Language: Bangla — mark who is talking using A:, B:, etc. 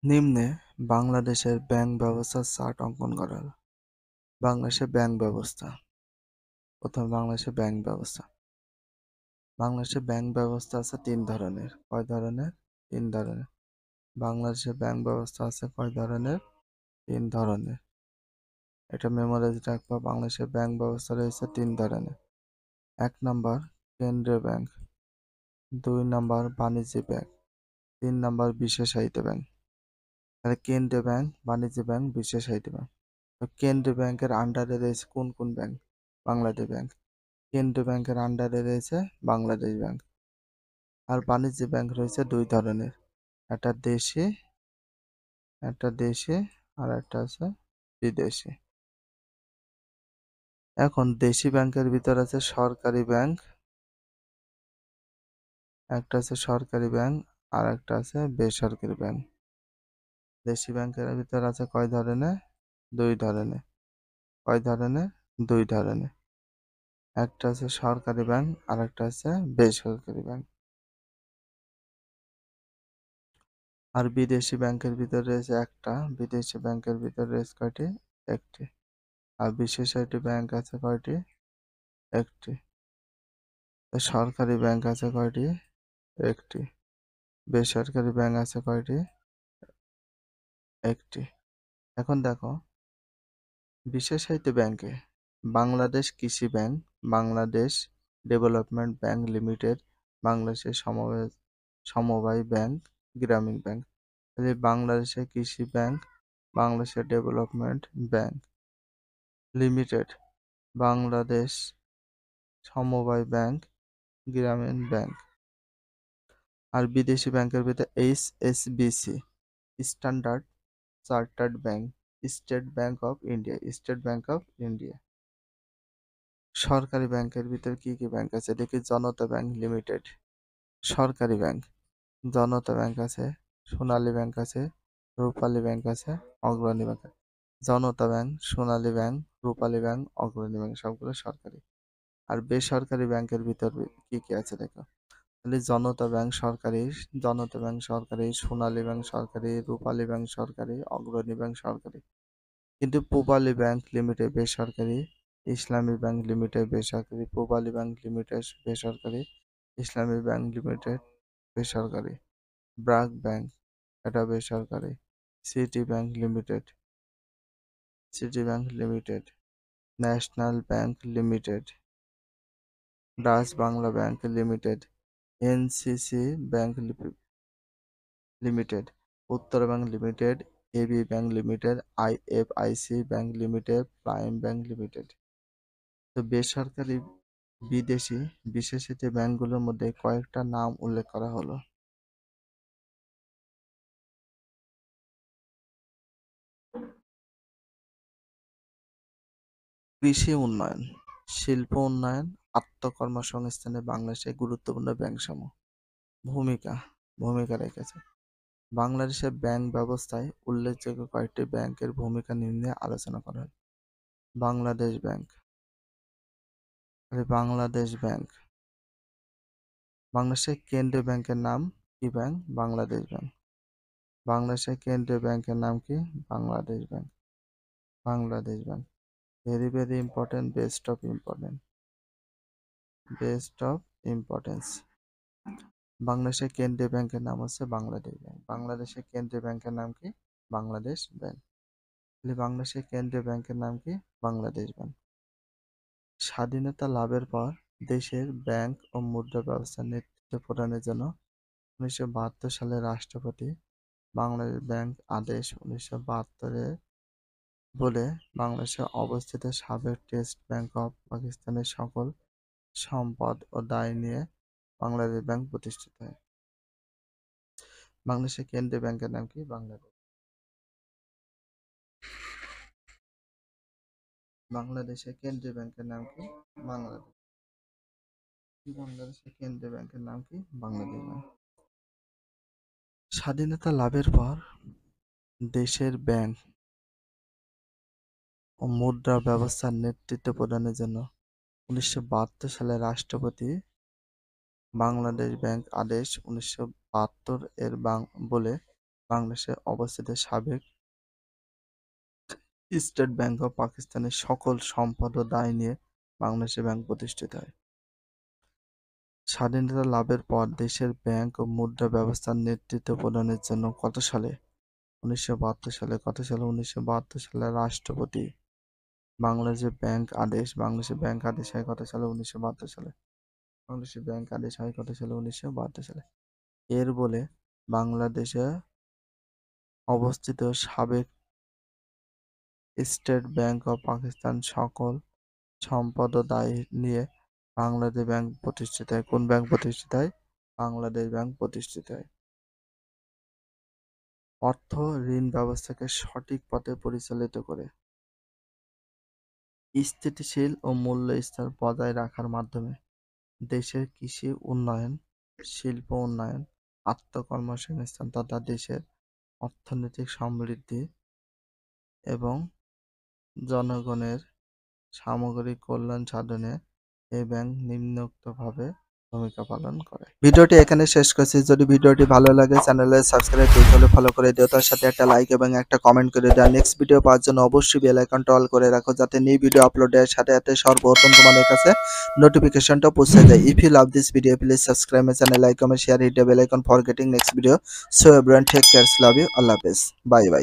A: নিম্নে বাংলাদেশের ব্যাংক ব্যবস্থার চার্ট অঙ্কন করা হলো। বাংলাদেশের ব্যাংক ব্যবস্থা। প্রথমে বাংলাদেশের ব্যাংক ব্যবস্থা। বাংলাদেশের ব্যাংক ব্যবস্থা আছে ৩ ধরনের। কয় ধরনের? ৩ ধরনের। বাংলাদেশের ব্যাংক ব্যবস্থা আছে কয় ধরনের? ৩ ধরনের। এটা মেমোরাইজ রাখবা। বাংলাদেশের ব্যাংক ব্যবস্থা রয়েছে ৩ ধরনের। ১ নাম্বার কেন্দ্রীয় ব্যাংক, ২ নাম্বার বাণিজ্যিক ব্যাংক, ৩ নাম্বার বিশেষায়িত ব্যাংক। তাহলে কেন্দ্রীয় ব্যাংক, বাণিজ্যিক ব্যাংক, বিশেষায়িত ব্যাংক। তো কেন্দ্রীয় ব্যাংকের আন্ডারে রয়েছে কোন কোন ব্যাংক? বাংলাদেশ ব্যাংক। কেন্দ্রীয় ব্যাংকের আন্ডারে রয়েছে বাংলাদেশ ব্যাংক। আর বাণিজ্যিক ব্যাংক রয়েছে ২ ধরনের। একটা দেশি আর একটা আছে বিদেশি। এখন দেশি ব্যাংকের ভিতর আছে সরকারি ব্যাংক, একটা আছে সরকারি ব্যাংক আর একটা আছে বেসরকারি ব্যাংক। দেশি ব্যাংকের ভিতর আছে কয় ধরনের? ২ ধরনের। কয় ধরনের? ২ ধরনের। একটা আছে সরকারি ব্যাংক আর একটা আছে বেসরকারি ব্যাংক। আর বিদেশি ব্যাংকের ভিতর রয়েছে একটা। বিদেশি ব্যাংকের ভিতর রয়েছে কয়টি? একটি। আর বিশেষায়িত ব্যাংক আছে কয়টি? একটি। সরকারি ব্যাংক আছে কয়টি? একটি। বেসরকারি ব্যাংক আছে কয়টি? একটি। এখন দেখো, বিশেষায়িত ব্যাংকে বাংলাদেশ কৃষি bank, Bangladesh development bank limited, বাংলাদেশের সমবায় ব্যাংক, গ্রামীণ ব্যাংক। তাহলে বাংলাদেশের কৃষি ব্যাংক, বাংলাদেশের ডেভেলপমেন্ট ব্যাংক লিমিটেড, বাংলাদেশ সমবায় ব্যাংক, গ্রামীণ ব্যাংক। আর বিদেশি ব্যাংকের ভিতরে HSBC, standard chartered bank, state bank of India, state bank of India. সরকারি ব্যাংকের ভিতরে কি কি ব্যাংক আছে দেখি? জনতা ব্যাংক লিমিটেড সরকারি ব্যাংক। জনতা ব্যাংক আছে, সোনালী ব্যাংক আছে, রূপালী ব্যাংক আছে, অগ্রণী ব্যাংক আছে। জনতা ব্যাংক, সোনালী ব্যাংক, রূপালী ব্যাংক, অগ্রণী ব্যাংক সবগুলো সরকারি। আর বেসরকারি ব্যাংকের ভিতর কি কি আছে দেখো? তাহলে জনতা ব্যাংক সরকারি, জনতা ব্যাংক সরকারি, সোনালী ব্যাংক সরকারি, রূপালী ব্যাংক সরকারি, অগ্রণী ব্যাংক সরকারি। কিন্তু পূবালী ব্যাংক লিমিটেড বেসরকারি, ইসলামী ব্যাংক লিমিটেড বেসরকারি, পূবালী ব্যাংক লিমিটেড বেসরকারি, ইসলামী ব্যাংক লিমিটেড বেসরকারি, ব্র্যাক ব্যাংক এটা বেসরকারি, City Bank Limited, City Bank Limited, National Bank Limited, Dutch Bangla Bank Limited, NCC Bank Limited, Uttara Bank Limited, AB Bank Limited, IFIC Bank Limited, Prime Bank Limited. তো বেসরকারি, বিদেশি, বিশেষিত ব্যাংকগুলোর মধ্যে কয়েকটা নাম উল্লেখ করা হলো। কৃষি উন্নয়ন, শিল্প উন্নয়ন, আত্মকর্মসংস্থানে বাংলাদেশের গুরুত্বপূর্ণ ব্যাংকসমূহ। ভূমিকা ভূমিকা রেখেছে। বাংলাদেশের ব্যাংক ব্যবস্থায় উল্লেখযোগ্য কয়েকটি ব্যাংকের ভূমিকা নিম্নে আলোচনা করা হয়। বাংলাদেশ ব্যাংক। বাংলাদেশ ব্যাংক। বাংলাদেশের কেন্দ্রীয় ব্যাংকের নাম কি ব্যাংক? বাংলাদেশ ব্যাংক। বাংলাদেশের কেন্দ্রীয় ব্যাংকের নাম কি? Bangladesh bank. Bangladesh bank. Very very important, best of important, best of importance. বাংলাদেশের কেন্দ্রীয় ব্যাংকের নাম হচ্ছে বাংলাদেশ ব্যাংক। বাংলাদেশের কেন্দ্রীয় ব্যাংকের নাম কি? বাংলাদেশ ব্যাংক। বাংলাদেশের কেন্দ্রীয় ব্যাংকের নাম কি? বাংলাদেশ ব্যাংক। স্বাধীনতা লাভের পর দেশের ব্যাংক ও মুদ্রা ব্যবস্থার নেতৃত্ব প্রদানের জন্য 1972 সালে রাষ্ট্রপতি বাংলাদেশ ব্যাংক আদেশ 1972 বলে বাংলাদেশে অবস্থিত সাবেক টেস্ট ব্যাংক অফ পাকিস্তানের সকল সম্পদ ও দায় নিয়ে বাংলাদেশ ব্যাংক প্রতিষ্ঠিত হয়। বাংলাদেশের কেন্দ্রীয় ব্যাংকের নাম কি? বাংলাদেশ। বাংলাদেশের কেন্দ্রীয় ব্যাংকের নাম কি? বাংলাদেশ। বাংলাদেশের কেন্দ্রীয় ব্যাংকের নাম কি? বাংলাদেশ ব্যাংক। স্বাধীনতা লাভের পর দেশের ব্যাংক ও মুদ্রা ব্যবস্থার নেতৃত্ব প্রদানের জন্য 1972 সালে রাষ্ট্রপতি বাংলাদেশ ব্যাংক আদেশ 1972 বলে বাংলাদেশে অবস্থিত সাবেক স্টেট ব্যাংক অফ পাকিস্তানের সকল সম্পদ ও দায় নিয়ে বাংলাদেশে ব্যাংক প্রতিষ্ঠিত হয়। স্বাধীনতা লাভের পর দেশের ব্যাংক ও মুদ্রা ব্যবস্থার নেতৃত্ব প্রদানের জন্য কত সালে 1972 সালে 1972 সালে রাষ্ট্রপতি বাংলাদেশের ব্যাংক আদেশ হয় কত সালে 1972 সালে বাংলাদেশের ব্যাংক আদেশ হয় কত সালে 1972 সালে এর বলে বাংলাদেশে অবস্থিত সাবেক স্টেট ব্যাংক অফ পাকিস্তান সকল সম্পদ ও দায় নিয়ে বাংলাদেশ ব্যাংক প্রতিষ্ঠিত হয়। কোন ব্যাংক প্রতিষ্ঠিত হয়? বাংলাদেশ ব্যাংক প্রতিষ্ঠিত হয়। অর্থ ঋণ ব্যবস্থাকে সঠিক পথে পরিচালিত করে স্থিতিশীল ও মূল্য স্থির বজায় রাখার মাধ্যমে দেশের কৃষি উন্নয়ন, শিল্প উন্নয়ন, আত্মকর্মসংস্থান তথা দেশের অর্থনৈতিক সমৃদ্ধি এবং জনগণের সামগ্রিক কল্যাণ সাধনে এই ব্যাংক নিম্নোক্তভাবে ভূমিকা পালন করে। ভিডিওটি এখানে শেষ করছি। যদি ভিডিওটি ভালো লাগে চ্যানেলে সাবস্ক্রাইব করতে হলে ফলো করে দিও, তার সাথে একটা লাইক এবং একটা কমেন্ট করে দাও। নেক্সট ভিডিও পাওয়ার জন্য অবশ্যই বেল আইকনটা অল করে রাখো, যাতে নিউ ভিডিও আপলোডের সাথে সাথে সর্বপ্রথম তোমাদের কাছে নোটিফিকেশনটা পৌঁছে যায়। If you love this video, please subscribe my channel, like, comment, share, hit the bell icon for getting next video. So everyone, take care, love you, Allah Hafiz, bye bye.